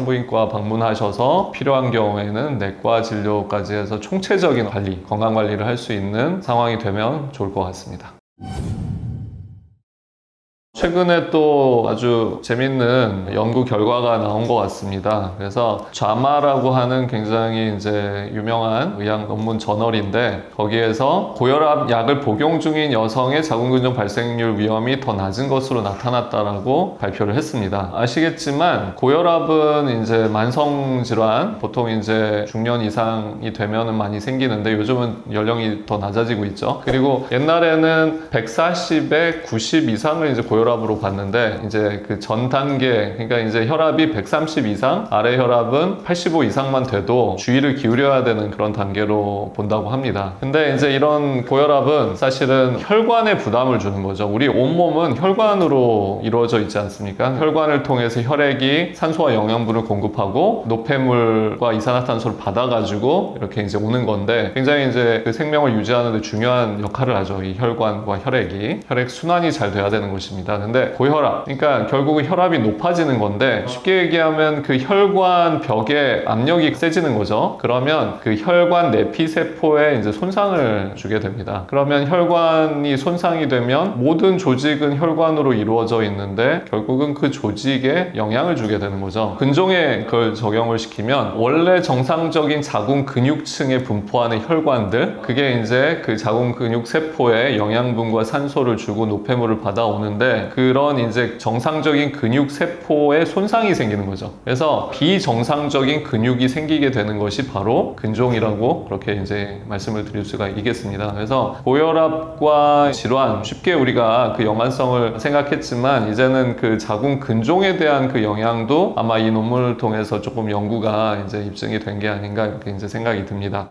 산부인과 방문하셔서 필요한 경우에는 내과 진료까지 해서 총체적인 관리, 건강 관리를 할 수 있는 상황이 되면 좋을 것 같습니다. 최근에 또 아주 재밌는 연구 결과가 나온 것 같습니다. 그래서 JAMA라고 하는 굉장히 이제 유명한 의학 논문 저널인데, 거기에서 고혈압 약을 복용 중인 여성의 자궁근종 발생률 위험이 더 낮은 것으로 나타났다라고 발표를 했습니다. 아시겠지만 고혈압은 이제 만성 질환, 보통 이제 중년 이상이 되면은 많이 생기는데 요즘은 연령이 더 낮아지고 있죠. 그리고 옛날에는 140에 90 이상을 이제 고혈압으로 봤는데, 이제 그 전 단계, 그러니까 이제 혈압이 130 이상, 아래 혈압은 85 이상만 돼도 주의를 기울여야 되는 그런 단계로 본다고 합니다. 근데 이제 이런 고혈압은 사실은 혈관에 부담을 주는 거죠. 우리 온몸은 혈관으로 이루어져 있지 않습니까? 혈관을 통해서 혈액이 산소와 영양분을 공급하고 노폐물과 이산화탄소를 받아가지고 이렇게 이제 오는 건데, 굉장히 이제 그 생명을 유지하는 데 중요한 역할을 하죠. 이 혈관과 혈액이. 혈액 순환이 잘 돼야 되는 것입니다. 근데 고혈압, 그러니까 결국은 혈압이 높아지는 건데, 쉽게 얘기하면 그 혈관 벽에 압력이 세지는 거죠. 그러면 그 혈관 내피세포에 이제 손상을 주게 됩니다. 그러면 혈관이 손상이 되면 모든 조직은 혈관으로 이루어져 있는데 결국은 그 조직에 영향을 주게 되는 거죠. 근종에 그걸 적용을 시키면 원래 정상적인 자궁 근육층에 분포하는 혈관들, 그게 이제 그 자궁 근육 세포에 영양분과 산소를 주고 노폐물을 받아오는데, 그런 이제 정상적인 근육 세포에 손상이 생기는 거죠. 그래서 비정상적인 근육이 생기게 되는 것이 바로 근종이라고 그렇게 이제 말씀을 드릴 수가 있겠습니다. 그래서 고혈압과 질환, 쉽게 우리가 그 연관성을 생각했지만 이제는 그 자궁 근종에 대한 그 영향도 아마 이 논문을 통해서 조금 연구가 이제 입증이 된 게 아닌가 이렇게 이제 생각이 듭니다.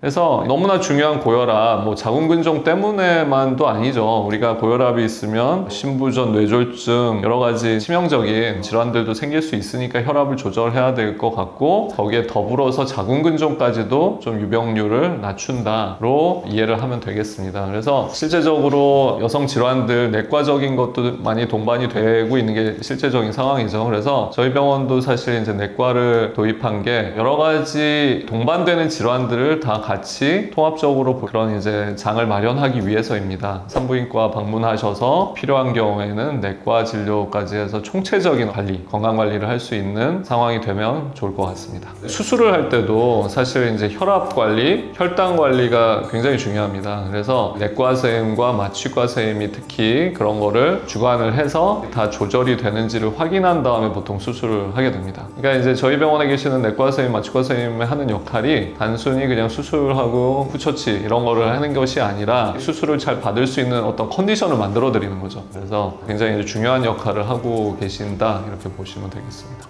그래서 너무나 중요한 고혈압, 뭐 자궁근종 때문에만도 아니죠. 우리가 고혈압이 있으면 신부전 뇌졸중, 여러 가지 치명적인 질환들도 생길 수 있으니까 혈압을 조절해야 될 것 같고, 거기에 더불어서 자궁근종까지도 좀 유병률을 낮춘다로 이해를 하면 되겠습니다. 그래서 실제적으로 여성 질환들, 내과적인 것도 많이 동반이 되고 있는 게 실제적인 상황이죠. 그래서 저희 병원도 사실 이제 내과를 도입한 게 여러 가지 동반되는 질환들을 다 같이 통합적으로 그런 이제 장을 마련하기 위해서입니다. 산부인과 방문하셔서 필요한 경우에는 내과 진료까지 해서 총체적인 관리, 건강 관리를 할 수 있는 상황이 되면 좋을 것 같습니다. 수술을 할 때도 사실 이제 혈압 관리, 혈당 관리가 굉장히 중요합니다. 그래서 내과 선생님과 마취과 선생님이 특히 그런 거를 주관을 해서 다 조절이 되는지를 확인한 다음에 보통 수술을 하게 됩니다. 그러니까 이제 저희 병원에 계시는 내과 선생님, 마취과 선생님이 하는 역할이 단순히 그냥 수술하고 후처치 이런 거를 하는 것이 아니라 수술을 잘 받을 수 있는 어떤 컨디션을 만들어 드리는 거죠. 그래서 굉장히 중요한 역할을 하고 계신다 이렇게 보시면 되겠습니다.